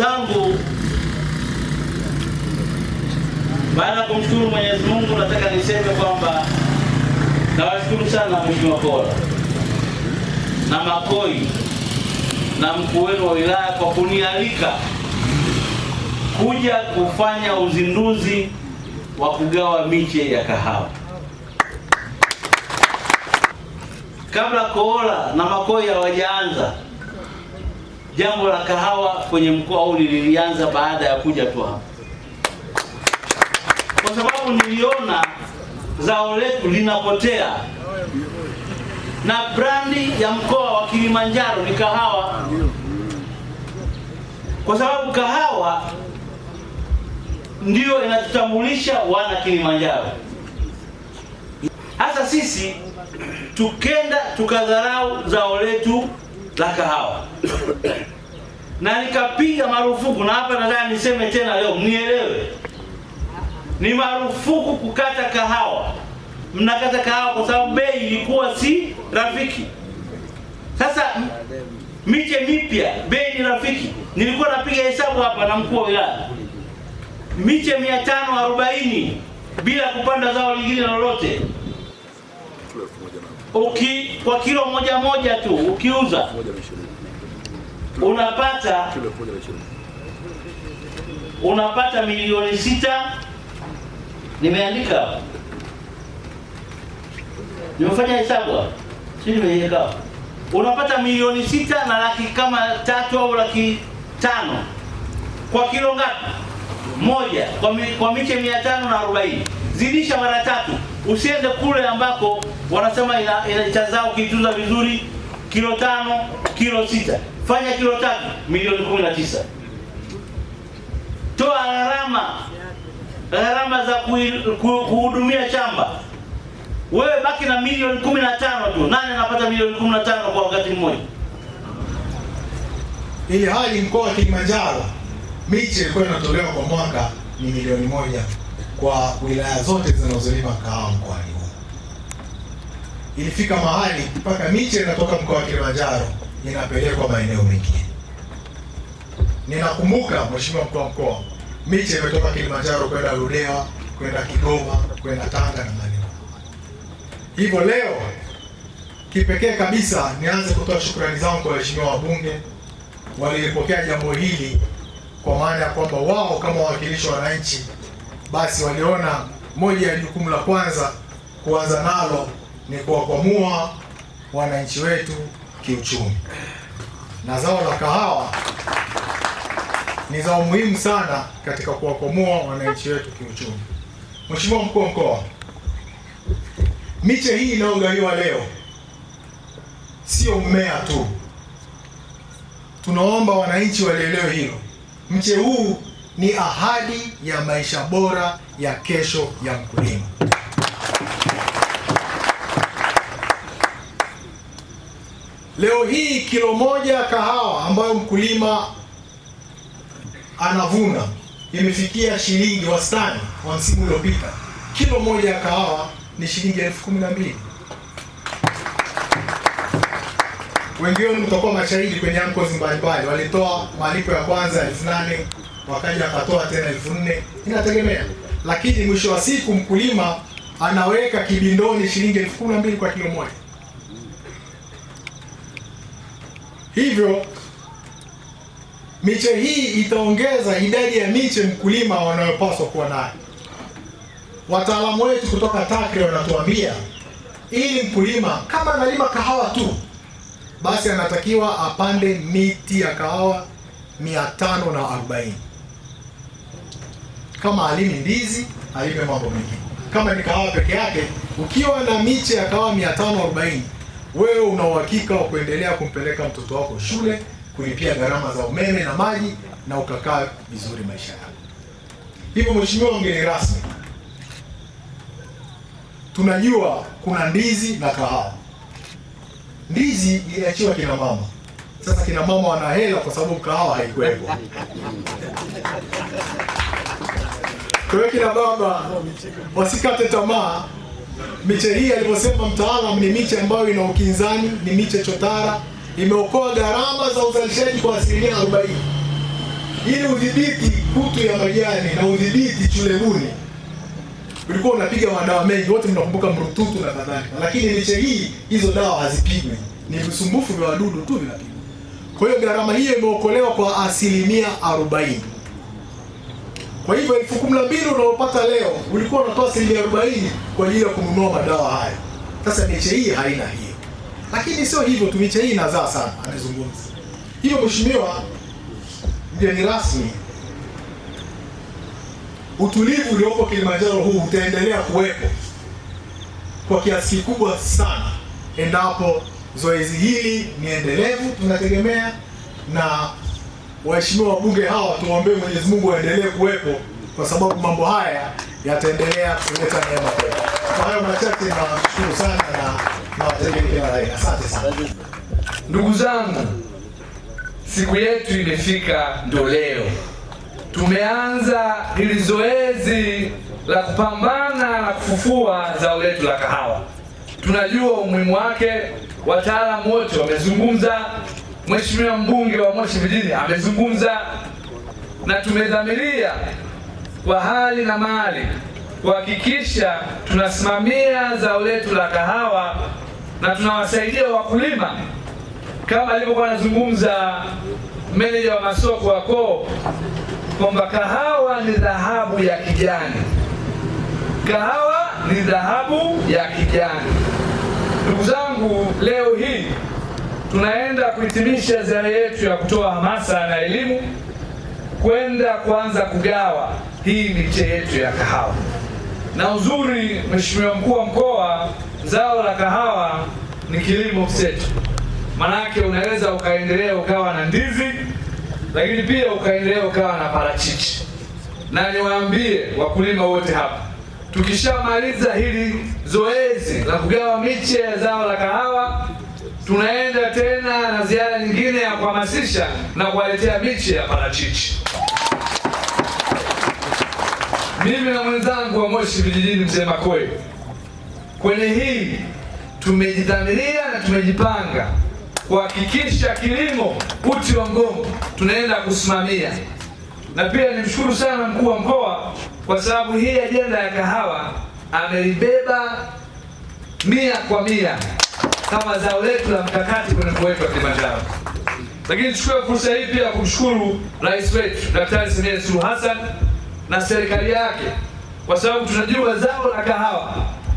zangu, baada ya kumshukuru Mwenyezi Mungu, nataka niseme kwamba nawashukuru sana Mheshimiwa Kola na Makoi na mkuu wenu wa wilaya kwa kunialika kuja kufanya uzinduzi wa kugawa miche ya kahawa. Kabla Kola na Makoi hawajaanza, jambo la kahawa kwenye mkoa huu lilianza baada ya kuja tu hapa, kwa sababu niliona zao letu linapotea na brandi ya mkoa wa Kilimanjaro ni kahawa, kwa sababu kahawa ndio inatutambulisha wana Kilimanjaro. Hasa sisi tukenda tukadharau zao letu la kahawa na nikapiga marufuku, na hapa nataka niseme tena leo mnielewe, ni marufuku kukata kahawa. Mnakata kahawa kwa sababu bei ilikuwa si rafiki. Sasa miche mipya bei ni rafiki. Nilikuwa napiga hesabu hapa na mkuu wa wilaya, miche 540 bila kupanda zao lingine lolote. Kwa kilo moja tu ukiuza unapata milioni 6. Nimeandika hapa, nimefanya hesabu hapa, si nimeiweka. Unapata milioni 6 na laki kama 3 au laki 5 kwa kilo ngapi? Moja kwa miche 540. Zidisha mara 3. Usiende kule ambako wanasema inachazao ukitunza vizuri kilo 5, kilo 6. Fanya kilo 3, milioni 19. Toa gharama za kuhudumia shamba. Wewe baki na milioni 15 tu. Nani anapata milioni 15 kwa wakati mmoja? Ili hali mkoa wa Kilimanjaro miche ilikuwa inatolewa kwa mwaka ni milioni 1 kwa wilaya zote zinazolima kahawa mkoani huu. Ilifika mahali mpaka miche inatoka mkoa wa Kilimanjaro inapelekwa maeneo mengine. Ninakumbuka Mheshimiwa Mkuu wa Mkoa, miche imetoka Kilimanjaro kwenda Ludewa, kwenda Kigoma, kwenda Tanga na maeneo. Hivyo leo kipekee kabisa nianze kutoa shukrani zangu kwa waheshimiwa wabunge walipokea jambo hili, kwa maana ya kwamba wao kama wawakilishi wa wananchi basi waliona moja ya jukumu la kwanza kuanza nalo ni kuwakwamua wananchi wetu kiuchumi, na zao la kahawa ni zao muhimu sana katika kuwakwamua wananchi wetu kiuchumi. Mheshimiwa Mkuu wa Mkoa, miche hii inayogawiwa leo sio mmea tu. Tunaomba wananchi walielewe hilo. Mche huu ni ahadi ya maisha bora ya kesho ya mkulima. Leo hii kilo moja ya kahawa ambayo mkulima anavuna imefikia shilingi wastani wa msimu uliopita. Kilo moja ya kahawa ni shilingi 12,000. Wengine mtakuwa mashahidi kwenye ankozi mbalimbali, walitoa malipo ya kwanza 8,000, wakaja akatoa tena 4,000, inategemea. Lakini mwisho wa siku mkulima anaweka kibindoni shilingi 12,000 kwa kilo moja. Hivyo miche hii itaongeza idadi ya miche mkulima wanayopaswa kuwa nayo. Wataalamu wetu kutoka TACRE wanatuambia ili mkulima kama analima kahawa tu basi anatakiwa apande miti ya kahawa 540. Kama alimi ndizi, alime mambo mengine. Kama ni kahawa peke yake, ukiwa na miche ya kahawa 540, wewe una uhakika wa kuendelea kumpeleka mtoto wako shule, kulipia gharama za umeme na maji, na ukakaa vizuri maisha yako. Hivyo Mheshimiwa mgeni rasmi, tunajua kuna ndizi na kahawa. Ndizi iliachiwa kina mama. Sasa kina mama wana hela kwa sababu kahawa haikuwepo. Kwa hiyo kina baba wasikate tamaa. Miche hii alivyosema mtaalamu ni miche ambayo ina ukinzani, ni miche chotara, imeokoa gharama za uzalishaji kwa 40%. ili udhibiti kutu ya majani na udhibiti chulebuni, ulikuwa unapiga madawa mengi, wote mnakumbuka mrututu na kadhalika. Lakini miche hii, hizo dawa hazipigwi, ni visumbufu vya wadudu tu vinapigwa. Kwa hiyo gharama hiyo imeokolewa kwa 40%. Kwa hivyo 12,000 unaopata leo ulikuwa unatoa 40% kwa ajili ya kununua madawa haya. Sasa miche hii haina hiyo. Lakini sio hivyo tu, miche hii inazaa sana, amezungumza. Hiyo Mheshimiwa mgeni rasmi, utulivu uliopo Kilimanjaro huu utaendelea kuwepo kwa kiasi kikubwa sana endapo zoezi hili ni endelevu, tunategemea, na waheshimiwa wabunge hawa tuwaombee Mwenyezi Mungu aendelee kuwepo, kwa sababu mambo haya yataendelea kuleta neema kwetu. Kwa hayo machache, nawashukuru sana na nawatakia kila la heri. Asante sana. Ndugu zangu, siku yetu imefika, ndo leo tumeanza hili zoezi la kupambana na kufufua zao letu la kahawa. Tunajua umuhimu wake, wataalamu wote wamezungumza, Mheshimiwa mbunge wa Moshi Vijijini amezungumza, na tumedhamiria kwa hali na mali kuhakikisha tunasimamia zao letu la kahawa na tunawasaidia wakulima kama alivyokuwa anazungumza meneja wa masoko wa koo kwamba kahawa ni dhahabu ya kijani. Kahawa ni dhahabu ya kijani. Ndugu zangu, leo hii tunaenda kuhitimisha ziara yetu ya kutoa hamasa na elimu kwenda kuanza kugawa hii miche yetu ya kahawa. Na uzuri, Mheshimiwa Mkuu wa Mkoa, zao la kahawa ni kilimo mseto. Manake unaweza ukaendelea ukawa na ndizi, lakini pia ukaendelea ukawa na parachichi. Na niwaambie wakulima wote hapa, tukishamaliza hili zoezi la kugawa miche ya zao la kahawa, tunaenda tena na ziara nyingine ya kuhamasisha na kuwaletea miche ya parachichi. Mimi na mwenzangu wa Moshi Vijijini, Mzee Makoe, kwenye hii tumejidhamiria na tumejipanga kuhakikisha kilimo uti wa mgongo tunaenda kusimamia. Na pia nimshukuru sana mkuu wa mkoa kwa sababu hii ajenda ya kahawa amelibeba 100% kama zao letu la mkakati kwenye mkoa wetu wa Kilimanjaro. Lakini nichukue fursa hii pia kumshukuru Rais wetu Daktari Samia Suluhu Hassan na serikali yake, kwa sababu tunajua zao la kahawa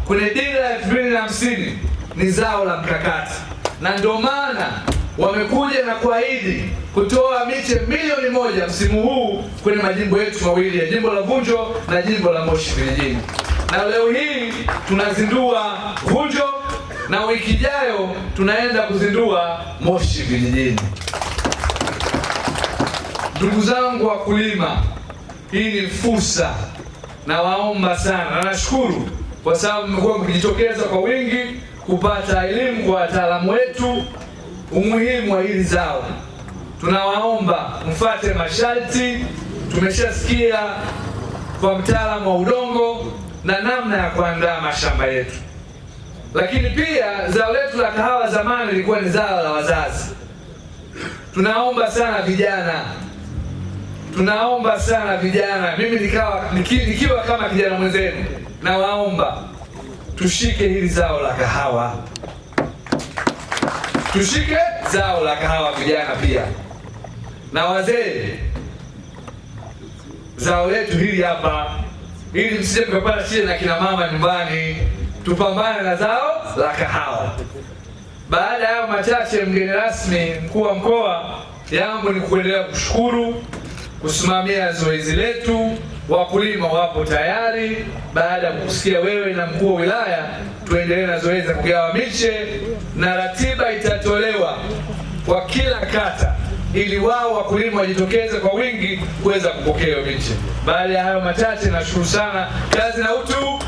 kwenye dira ya 2050 ni zao la mkakati, na ndio maana wamekuja na kuahidi kutoa miche milioni 1 msimu huu kwenye majimbo yetu mawili ya jimbo la Vunjo na jimbo la Moshi Vijijini. Na leo hii tunazindua Vunjo na wiki ijayo tunaenda kuzindua Moshi Vijijini. Ndugu zangu wakulima, hii ni fursa, na waomba sana, na nashukuru kwa sababu mmekuwa mkijitokeza kwa wingi kupata elimu kwa wataalamu wetu umuhimu wa hili zao. Tunawaomba mfuate masharti, tumeshasikia kwa mtaalamu wa udongo na namna ya kuandaa mashamba yetu. Lakini pia zao letu la kahawa zamani lilikuwa ni zao la wazazi. Tunaomba sana vijana, tunaomba sana vijana, mimi nikiwa kama kijana mwenzenu, na waomba tushike hili zao la kahawa, tushike zao la kahawa vijana pia, na wazee, zao letu hili hapa, ili msije mkapata shida na kina mama nyumbani, tupambane na zao la kahawa. Baada ya hayo machache, mgeni rasmi, mkuu wa mkoa, yangu ni kuendelea kushukuru kusimamia zoezi letu. Wakulima wapo tayari, baada ya kusikia wewe na mkuu wa wilaya, tuendelee na zoezi la kugawa miche, na ratiba itatolewa kwa kila kata ili wao wakulima wajitokeze kwa wingi kuweza kupokea miche. Baada ya hayo machache, nashukuru sana. Kazi na utu.